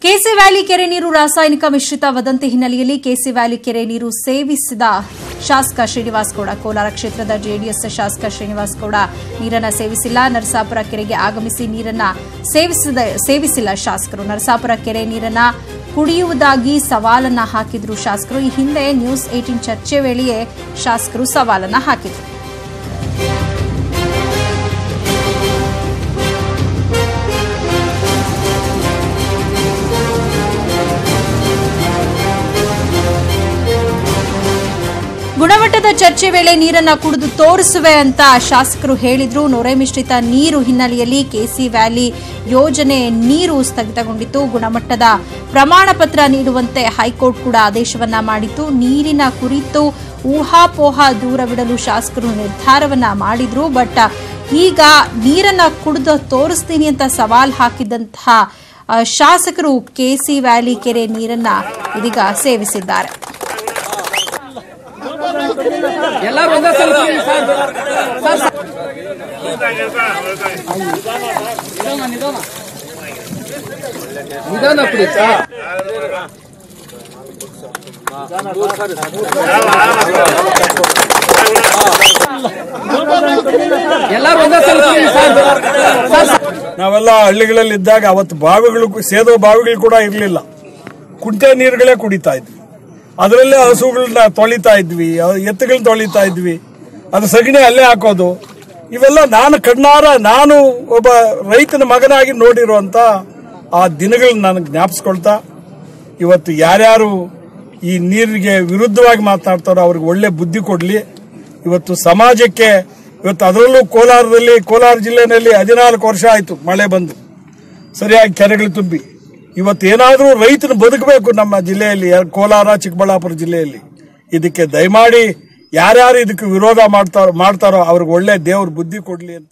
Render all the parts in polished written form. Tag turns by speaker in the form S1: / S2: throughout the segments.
S1: KC valley ಕೆರೆ ನೀರು ರಾಸಾಯನಿಕ ಮಿಶ್ರಿತ ವದಂತಿ ಹಿನ್ನೆಲೆಯಲ್ಲಿ ಕೆಸಿ ವ್ಯಾಲಿ ಕೆರೆ ನೀರು ಸೇವಿಸಿದ ಶಾಸಕ ಶ್ರೀನಿವಾಸ್ ಗೌಡ. ಕೋಲಾರ ಕ್ಷೇತ್ರದ ಜೆಡಿಎಸ್ ಶಾಸಕ ಶ್ರೀನಿವಾಸ್ ಗೌಡ ನೀರನ್ನು ಸೇವಿಸಿಲ್ಲ. ನರಸಾಪುರ ಕೆರೆಗೆ ಆಗಮಿಸಿ ನೀರನ್ನು ಸೇವಿಸಿಲ್ಲ ಶಾಸಕರು. ನರಸಾಪುರ ಕೆರೆ ನೀರನ್ನು ಕುಡಿಯುವುದಾಗಿ ಸವಾಲನ್ನ ಹಾಕಿದ್ರು ಶಾಸಕರು. ಈ ಹಿಂದೆ ನ್ಯೂಸ್ 18 ಚರ್ಚೆ ವೇಳೆಯೇ ಶಾಸಕರು ಸವಾಲನ್ನ ಹಾಕಿದ್ರು. ಗುಣಮಟ್ಟದ ಚರ್ಚೆ ವೇಳೆ ನೀರನ್ನ ಕುಡಿದು ತೋರಿಸುವೆ ಅಂತ ಶಾಸಕರು ಹೇಳಿದ್ರು. ನೊರೆ ಮಿಶ್ರಿತ ನೀರು ಹಿನ್ನೆಲೆಯಲ್ಲಿ ಕೆಸಿ ವ್ಯಾಲಿ ಯೋಜನೆ ನೀರು ಸ್ಥಗಿತಗೊಂಡಿತ್ತು. ಗುಣಮಟ್ಟದ ಪ್ರಮಾಣ ಪತ್ರ ನೀಡುವಂತೆ ಹೈಕೋರ್ಟ್ ಕೂಡ ಆದೇಶವನ್ನ ಮಾಡಿತ್ತು. ನೀರಿನ ಕುರಿತು ಊಹಾಪೋಹ ದೂರವಿಡಲು ಶಾಸಕರು ನಿರ್ಧಾರವನ್ನ ಮಾಡಿದ್ರು. ಬಟ್ ಈಗ ನೀರನ್ನ ಕುಡಿದು ತೋರಿಸ್ತೀನಿ ಅಂತ ಸವಾಲ್ ಹಾಕಿದಂತಹ ಶಾಸಕರು ಕೆಸಿ ವ್ಯಾಲಿ ಕೆರೆ ನೀರನ್ನ ಇದೀಗ ಸೇವಿಸಿದ್ದಾರೆ.
S2: ನಾವೆಲ್ಲ ಹಳ್ಳಿಗಳಲ್ಲಿದ್ದಾಗ ಅವತ್ತು ಬಾವಿಗಳು ಸೇದೋ ಬಾವಿಗಳು ಕೂಡ ಇರಲಿಲ್ಲ. ಕುಂಟೆ ನೀರುಗಳೇ ಕುಡಿತಾ ಇದ್ವಿ. ಅದರಲ್ಲೇ ಹಸುಗಳನ್ನ ತೊಳಿತಾ ಇದ್ವಿ, ಎತ್ತುಗಳನ್ನ ತೊಳಿತಾ ಇದ್ವಿ. ಅದು ಸಗಣಿ ಅಲ್ಲೇ ಹಾಕೋದು. ಇವೆಲ್ಲ ನಾನು ಒಬ್ಬ ರೈತನ ಮಗನಾಗಿ ನೋಡಿರುವಂತ ಆ ದಿನಗಳನ್ನ ನನಗೆ ಜ್ಞಾಪಿಸ್ಕೊಳ್ತಾ, ಇವತ್ತು ಯಾರ್ಯಾರು ಈ ನೀರಿಗೆ ವಿರುದ್ಧವಾಗಿ ಮಾತನಾಡ್ತಾರೋ ಅವ್ರಿಗೆ ಒಳ್ಳೆ ಬುದ್ಧಿ ಕೊಡ್ಲಿ. ಇವತ್ತು ಸಮಾಜಕ್ಕೆ ಅದರಲ್ಲೂ ಕೋಲಾರ ಜಿಲ್ಲೆಯಲ್ಲಿ 14 ವರ್ಷ ಆಯ್ತು ಮಳೆ ಬಂದು ಸರಿಯಾಗಿ ಕೆರೆಗಳು ತುಂಬಿ. ಇವತ್ತೇನಾದ್ರೂ ರೈತನ ಬದುಕಬೇಕು ನಮ್ಮ ಜಿಲ್ಲೆಯಲ್ಲಿ, ಕೋಲಾರ ಚಿಕ್ಕಬಳ್ಳಾಪುರ ಜಿಲ್ಲೆಯಲ್ಲಿ. ಇದಕ್ಕೆ ದಯಮಾಡಿ ಯಾರ್ಯಾರು ಇದಕ್ಕೆ ವಿರೋಧ ಮಾಡ್ತಾರೋ ಅವ್ರಿಗೆ ಒಳ್ಳೆ ದೇವ್ರ ಬುದ್ಧಿ ಕೊಡ್ಲಿ ಅಂತ.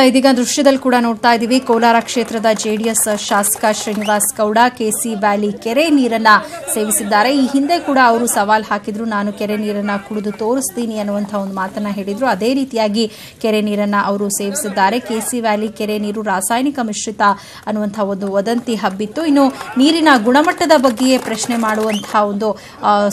S1: ಇದೀಗ ದೃಶ್ಯದಲ್ಲಿ ಕೂಡ ನೋಡ್ತಾ ಇದ್ದೀವಿ. ಕೋಲಾರ ಕ್ಷೇತ್ರದ ಜೆಡಿಎಸ್ ಶಾಸಕ ಶ್ರೀನಿವಾಸ್ ಗೌಡ ಕೆಸಿ ವ್ಯಾಲಿ ಕೆರೆ ನೀರನ್ನ ಸೇವಿಸಿದ್ದಾರೆ. ಈ ಹಿಂದೆ ಕೂಡ ಅವರು ಸವಾಲ್ ಹಾಕಿದ್ರು, ನಾನು ಕೆರೆ ನೀರನ್ನ ಕುಡಿದು ತೋರಿಸ್ತೀನಿ ಅನ್ನುವಂತಹ ಒಂದು ಮಾತನ್ನ ಹೇಳಿದ್ರು. ಅದೇ ರೀತಿಯಾಗಿ ಕೆರೆ ನೀರನ್ನ ಅವರು ಸೇವಿಸಿದ್ದಾರೆ. ಕೆಸಿ ವ್ಯಾಲಿ ಕೆರೆ ನೀರು ರಾಸಾಯನಿಕ ಮಿಶ್ರಿತ ಅನ್ನುವಂತಹ ಒಂದು ವದಂತಿ ಹಬ್ಬಿತ್ತು. ಇನ್ನು ನೀರಿನ ಗುಣಮಟ್ಟದ ಬಗ್ಗೆಯೇ ಪ್ರಶ್ನೆ ಮಾಡುವಂತಹ ಒಂದು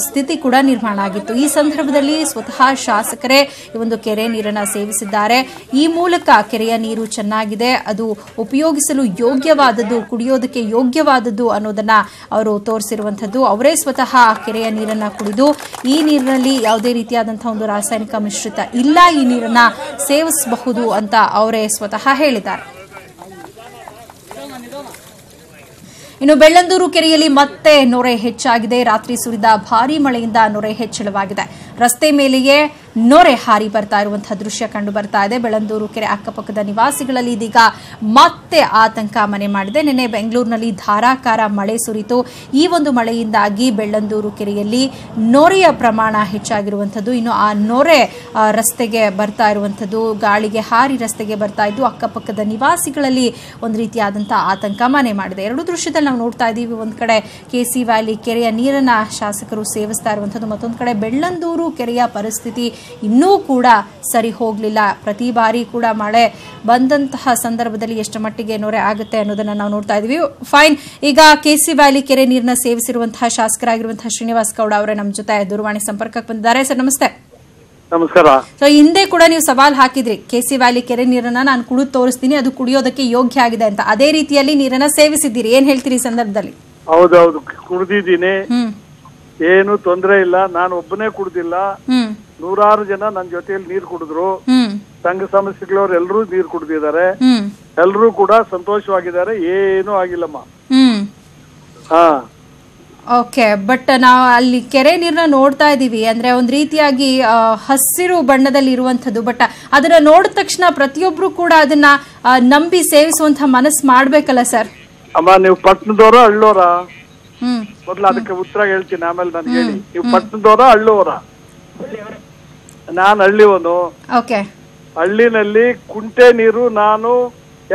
S1: ಸ್ಥಿತಿ ಕೂಡ ನಿರ್ಮಾಣ ಆಗಿತ್ತು. ಈ ಸಂದರ್ಭದಲ್ಲಿ ಸ್ವತಃ ಶಾಸಕರೇ ಈ ಒಂದು ಕೆರೆ ನೀರನ್ನ ಸೇವಿಸಿದ್ದಾರೆ. ಈ ಮೂಲಕ ಕೆರೆಯ ನೀರು ಚೆನ್ನಾಗಿದೆ, ಅದು ಉಪಯೋಗಿಸಲು ಯೋಗ್ಯವಾದದ್ದು, ಕುಡಿಯೋದಕ್ಕೆ ಯೋಗ್ಯವಾದದ್ದು ಅನ್ನೋದನ್ನ ಅವರು ತೋರಿಸಿರುವಂತದ್ದು. ಅವರೇ ಸ್ವತಃ ಕೆರೆಯ ನೀರನ್ನ ಕುಡಿದು ಈ ನೀರಿನಲ್ಲಿ ಯಾವುದೇ ರೀತಿಯಾದಂತಹ ಒಂದು ರಾಸಾಯನಿಕ ಮಿಶ್ರಿತ ಇಲ್ಲ, ಈ ನೀರನ್ನ ಸೇವಿಸಬಹುದು ಅಂತ ಅವರೇ ಸ್ವತಃ ಹೇಳಿದ್ದಾರೆ. ಇನ್ನು ಬೆಳ್ಳಂದೂರು ಕೆರೆಯಲ್ಲಿ ಮತ್ತೆ ನೊರೆ ಹೆಚ್ಚಾಗಿದೆ. ರಾತ್ರಿ ಸುರಿದ ಭಾರೀ ಮಳೆಯಿಂದ ನೊರೆ ಹೆಚ್ಚಳವಾಗಿದೆ. ರಸ್ತೆ ಮೇಲೆಯೇ ನೊರೆ ಹಾರಿ ಬರ್ತಾ ಇರುವಂತಹ ದೃಶ್ಯ ಕಂಡು ಬರ್ತಾ ಇದೆ. ಬೆಳ್ಳಂದೂರು ಕೆರೆ ಅಕ್ಕಪಕ್ಕದ ನಿವಾಸಿಗಳಲ್ಲಿ ಇದೀಗ ಮತ್ತೆ ಆತಂಕ ಮನೆ ಮಾಡಿದೆ. ನಿನ್ನೆ ಬೆಂಗಳೂರಿನಲ್ಲಿ ಧಾರಾಕಾರ ಮಳೆ ಸುರಿತು. ಈ ಒಂದು ಮಳೆಯಿಂದಾಗಿ ಬೆಳ್ಳಂದೂರು ಕೆರೆಯಲ್ಲಿ ನೊರೆಯ ಪ್ರಮಾಣ ಹೆಚ್ಚಾಗಿರುವಂಥದ್ದು. ಇನ್ನು ಆ ನೊರೆ ರಸ್ತೆಗೆ ಬರ್ತಾ ಇರುವಂಥದ್ದು, ಗಾಳಿಗೆ ಹಾರಿ ರಸ್ತೆಗೆ ಬರ್ತಾ ಇದ್ದು ಅಕ್ಕಪಕ್ಕದ ನಿವಾಸಿಗಳಲ್ಲಿ ಒಂದು ರೀತಿಯಾದಂತಹ ಆತಂಕ ಮನೆ ಮಾಡಿದೆ. ಎರಡು ದೃಶ್ಯದಲ್ಲಿ ನಾವು ನೋಡ್ತಾ ಇದ್ದೀವಿ. ಒಂದ್ ಕಡೆ ಕೆಸಿ ವ್ಯಾಲಿ ಕೆರೆಯ ನೀರನ್ನ ಶಾಸಕರು ಸೇವಿಸ್ತಾ ಇರುವಂಥದ್ದು, ಮತ್ತೊಂದು ಕಡೆ ಬೆಳ್ಳಂದೂರು ಕೆರೆಯ ಪರಿಸ್ಥಿತಿ ಇನ್ನೂ ಕೂಡ ಸರಿ ಹೋಗಲಿಲ್ಲ. ಪ್ರತಿ ಬಾರಿ ಕೂಡ ಮಳೆ ಬಂದಂತಹ ಸಂದರ್ಭದಲ್ಲಿ ಎಷ್ಟು ಮಟ್ಟಿಗೆ ನೊರೆ ಆಗುತ್ತೆ ಅನ್ನೋದನ್ನ ನಾವು ನೋಡ್ತಾ ಇದೀವಿ. ಫೈನ್, ಈಗ ಕೆಸಿ ವ್ಯಾಲಿ ಕೆರೆ ನೀರನ್ನ ಸೇವಿಸಿರುವಂತಹ ಶಾಸಕರಾಗಿರುವಂತಹ ಶ್ರೀನಿವಾಸ್ ಗೌಡ ಅವರೇ ನಮ್ಮ ಜೊತೆ ದೂರವಾಣಿ ಸಂಪರ್ಕಕ್ಕೆ ಬಂದಿದ್ದಾರೆ. ಸರ್ ನಮಸ್ತೆ.
S3: ನಮಸ್ಕಾರ.
S1: ಸೊ ಹಿಂದೆ ಕೂಡ ನೀವು ಸವಾಲ್ ಹಾಕಿದ್ರಿ, ಕೆಸಿ ವ್ಯಾಲಿ ಕೆರೆ ನೀರನ್ನ ನಾನು ಕುಡಿದು ತೋರಿಸ್ತೀನಿ, ಅದು ಕುಡಿಯೋದಕ್ಕೆ ಯೋಗ್ಯ ಆಗಿದೆ ಅಂತ. ಅದೇ ರೀತಿಯಲ್ಲಿ ನೀರನ್ನ ಸೇವಿಸಿದ್ದೀರಿ. ಏನ್ ಹೇಳ್ತೀರಿ ಈ ಸಂದರ್ಭದಲ್ಲಿ?
S3: ಹೌದೌದು, ಕುಡಿದಿದ್ದೀನಿ, ಏನು ತೊಂದರೆ ಇಲ್ಲ. ನಾನು ಒಬ್ಬನೇ ಕುಡ್ದಿಲ್ಲ, ನೂರಾರು ಜನ ನನ್ನ ಜೊತೆಯಲ್ಲಿ ನೀರು ಕುಡಿದ್ರು. ಸಂಘ ಸಂಸ್ಥೆಗಳವ್ರು ಎಲ್ಲರೂ ನೀರು ಕುಡ್ದಿದ್ದಾರೆ. ಎಲ್ಲರೂ ಕೂಡ ಸಂತೋಷವಾಗಿದ್ದಾರೆ, ಏನೂ ಆಗಿಲ್ಲಮ್ಮ. ಹಾ,
S1: ಓಕೆ. ಬಟ್ ನಾವು ಅಲ್ಲಿ ಕೆರೆ ನೀರನ್ನ ನೋಡ್ತಾ ಇದೀವಿ, ಅಂದ್ರೆ ಒಂದ್ ರೀತಿಯಾಗಿ ಹಸಿರು ಬಣ್ಣದಲ್ಲಿ ಇರುವಂತದ್ದು. ಬಟ್ ಅದನ್ನ ನೋಡಿದ ತಕ್ಷಣ ಪ್ರತಿಯೊಬ್ರು ಕೂಡ ಅದನ್ನ ನಂಬಿ ಸೇವಿಸುವಂತ ಮನಸ್ಸು ಮಾಡ್ಬೇಕಲ್ಲ ಸರ್?
S3: ಅಮ್ಮ, ನೀವು ಪಟ್ಟಣದವರ ಹಳ್ಳೋರ? ಮೊದ್ಲು ಅದಕ್ಕೆ ಉತ್ತರ ಹೇಳ್ತೀನಿ, ಆಮೇಲೆ ನನ್ಗೆ ಹೇಳಿ. ನೀವು ಪಟ್ಟಣದವರ ಹಳ್ಳೋರ? ನಾನು ಹಳ್ಳಿವನು.
S1: ಓಕೆ.
S3: ಹಳ್ಳಿನಲ್ಲಿ ಕುಂಟೆ ನೀರು, ನಾನು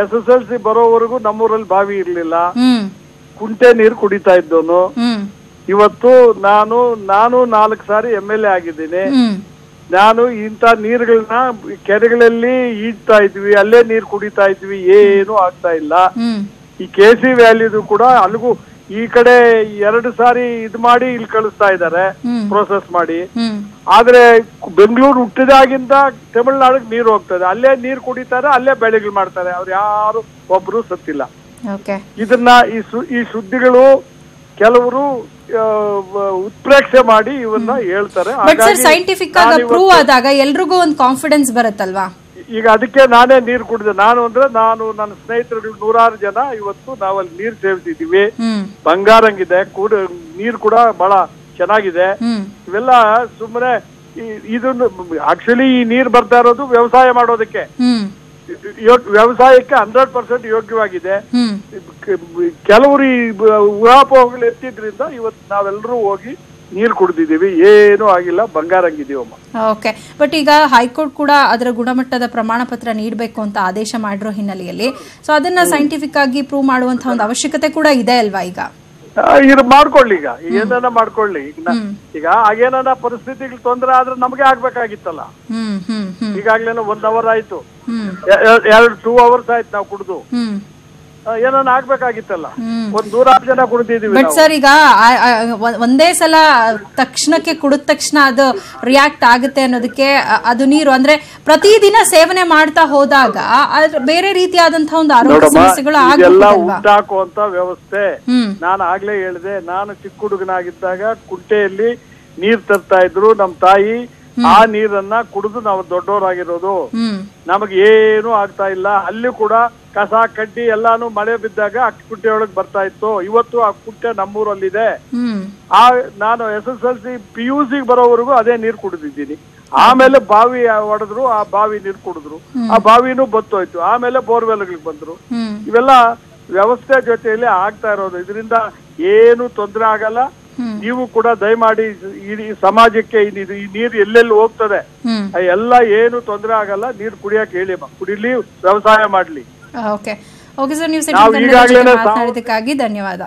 S3: SSLC ಬರೋವರೆಗೂ ನಮ್ಮೂರಲ್ಲಿ ಬಾವಿ ಇರ್ಲಿಲ್ಲ, ಕುಂಟೆ ನೀರು ಕುಡಿತಾ ಇದ್ದವನು. ಇವತ್ತು ನಾನು 4 ಸಾರಿ MLA ಆಗಿದ್ದೀನಿ. ನಾನು ಇಂಥ ನೀರುಗಳನ್ನ ಕೆರೆಗಳಲ್ಲಿ ಈಜ್ತಾ ಇದ್ವಿ, ಅಲ್ಲೇ ನೀರು ಕುಡಿತಾ ಇದ್ವಿ, ಏನು ಆಗ್ತಾ ಇಲ್ಲ. ಈ KC ವ್ಯಾಲಿದು ಕೂಡ ಅಲ್ಲಿಗೂ ಈ ಕಡೆ 2 ಸಾರಿ ಇದು ಮಾಡಿ ಇಲ್ಲಿ ಕಳಿಸ್ತಾ ಇದ್ದಾರೆ ಪ್ರೋಸೆಸ್ ಮಾಡಿ. ಆದ್ರೆ ಬೆಂಗಳೂರು ಹುಟ್ಟಿದಾಗಿಂದ ತಮಿಳ್ನಾಡಿಗೆ ನೀರು ಹೋಗ್ತದೆ, ಅಲ್ಲೇ ನೀರು ಕುಡಿತಾರೆ, ಅಲ್ಲೇ ಬೆಳೆಗಳು ಮಾಡ್ತಾರೆ. ಅವ್ರು ಯಾರು ಒಬ್ರು ಸತ್ತಿಲ್ಲ. ಇದನ್ನ ಈ ಸುದ್ದಿಗಳು ಕೆಲವರು ಉತ್ಪ್ರೇಕ್ಷೆ ಮಾಡಿ ಇವನ್ನ ಹೇಳ್ತಾರೆ.
S1: ಸೈಂಟಿಫಿಕ್ ಆಗಿ ಪ್ರೂವ್ ಆದಾಗ ಎಲ್ರಿಗೂ ಒಂದು ಕಾನ್ಫಿಡೆನ್ಸ್ ಬರುತ್ತಲ್ವಾ?
S3: ಈಗ ಅದಕ್ಕೆ ನಾನೇ ನೀರು ಕುಡಿದೆ. ನಾನು ನನ್ನ ಸ್ನೇಹಿತರುಗಳು 100 ಜನ ಇವತ್ತು ನಾವಲ್ಲಿ ನೀರು ಸೇವಿಸಿದೀವಿ. ಬಂಗಾರಂಗಿದೆ, ನೀರು ಕೂಡ ಬಹಳ ಚೆನ್ನಾಗಿದೆ. ಇವೆಲ್ಲ ಸುಮ್ಮನೆ ಇದನ್ನು ಆಕ್ಚುಲಿ ಈ ನೀರು ಬರ್ತಾ ಇರೋದು ವ್ಯವಸಾಯ ಮಾಡೋದಕ್ಕೆ, ವ್ಯವಸಾಯಕ್ಕೆ 100% ಯೋಗ್ಯವಾಗಿದೆ. ಕೆಲವರು ಈ ಊಹಾಪೋಹಗಳು ಎತ್ತಿದ್ರಿಂದ ಇವತ್ತು ನಾವೆಲ್ಲರೂ ಹೋಗಿ ನೀರು ಕುಡಿದಿದ್ದೀವಿ, ಏನೂ ಆಗಿಲ್ಲ, ಬಂಗಾರಂಗಿದೀವಮ್ಮ.
S1: ಓಕೆ, ಬಟ್ ಈಗ ಹೈಕೋರ್ಟ್ ಕೂಡ ಅದರ ಗುಣಮಟ್ಟದ ಪ್ರಮಾಣ ಪತ್ರ ನೀಡಬೇಕು ಅಂತ ಆದೇಶ ಮಾಡಿರೋ ಹಿನ್ನೆಲೆಯಲ್ಲಿ ಸೊ ಅದನ್ನ ಸೈಂಟಿಫಿಕ್ ಆಗಿ ಪ್ರೂವ್ ಮಾಡುವಂತಹ ಒಂದು ಅವಶ್ಯಕತೆ ಕೂಡ ಇದೆ ಅಲ್ವಾ? ಈಗ
S3: ಇದು ಮಾಡ್ಕೊಳ್ಳಿ, ಈಗ ಏನನ್ನ ಮಾಡ್ಕೊಳ್ಳಿ. ಈಗ ಆಗೇನ ಪರಿಸ್ಥಿತಿಗಳು ತೊಂದರೆ ಆದ್ರೆ ನಮ್ಗೆ ಆಗ್ಬೇಕಾಗಿತ್ತಲ್ಲ. ಈಗಾಗ್ಲೇನೋ 1 hour ಆಯ್ತು, 2 hours ಆಯ್ತು ನಾವು ಕುಡಿದು, ಏನನ್ನ ಆಗ್ಬೇಕಾಗಿತ್ತಲ್ಲ. 100 ಜನ ಕುಡಿದಿದೀವಿ.
S1: ಬಟ್ ಸರ್, ಈಗ ಒಂದೇ ಸಲ ತಕ್ಷಣಕ್ಕೆ ಕುಡಿದ ತಕ್ಷಣ ಅದು ರಿಯಾಕ್ಟ್ ಆಗುತ್ತೆ ಅನ್ನೋದಕ್ಕೆ ಅದು ನೀರು ಅಂದ್ರೆ ಪ್ರತಿದಿನ ಸೇವನೆ ಮಾಡ್ತಾ ಹೋದಾಗ ಬೇರೆ ರೀತಿಯಾದಂತಹ ಒಂದು ಆರೋಗ್ಯ ಸಮಸ್ಯೆಗಳು
S3: ಉಂಟಾಕುವಂತ ವ್ಯವಸ್ಥೆ. ನಾನು ಆಗ್ಲೇ ಹೇಳಿದೆ, ನಾನು ಚಿಕ್ಕ ಹುಡುಗನಾಗಿದ್ದಾಗ ಕುಂಟೆಯಲ್ಲಿ ನೀರ್ ತರ್ತಾ ಇದ್ರು ನಮ್ ತಾಯಿ. ಆ ನೀರನ್ನ ಕುಡಿದು ನಾವು ದೊಡ್ಡವರಾಗಿರೋದು, ನಮಗೆ ಏನು ಆಗ್ತಾ ಇಲ್ಲ. ಅಲ್ಲಿ ಕೂಡ ಕಸ ಕಡ್ಡಿ ಎಲ್ಲಾನು ಮಳೆ ಬಿದ್ದಾಗ ಅಕ್ಕಿ ಕುಂಟೆ ಒಳಗ್ ಬರ್ತಾ ಇತ್ತು. ಇವತ್ತು ಆ ಕುಂಟೆ ನಮ್ಮೂರಲ್ಲಿದೆ. ನಾನು SSLC PUC ಬರೋವರೆಗೂ ಅದೇ ನೀರು ಕುಡಿದಿದ್ದೀನಿ. ಆಮೇಲೆ ಬಾವಿ ಹೊಡೆದ್ರು, ಆ ಬಾವಿ ನೀರು ಕುಡಿದ್ರು, ಆ ಬಾವಿನೂ ಬತ್ತೋಯ್ತು. ಆಮೇಲೆ ಬೋರ್ವೆಲ್ಗಳಿಗೆ ಬಂದ್ರು. ಇವೆಲ್ಲ ವ್ಯವಸ್ಥೆ ಜೊತೆಯಲ್ಲಿ ಆಗ್ತಾ ಇರೋದು. ಇದರಿಂದ ಏನು ತೊಂದರೆ ಆಗಲ್ಲ. ನೀವು ಕೂಡ ದಯಮಾಡಿ ಈ ಸಮಾಜಕ್ಕೆ ಈ ನೀರು ಎಲ್ಲೆಲ್ಲಿ ಹೋಗ್ತದೆ ಎಲ್ಲ ಏನು ತೊಂದರೆ ಆಗಲ್ಲ. ನೀರು ಕುಡಿಯಕ್ಕೆ ಹೇಳಿ, ಕುಡಿಲಿ, ವ್ಯವಸಾಯ ಮಾಡ್ಲಿ.
S1: ಓಕೆ ಸರ್, ನೀವು ಮಾತಾಡಿದ್ದಕ್ಕಾಗಿ ಧನ್ಯವಾದ.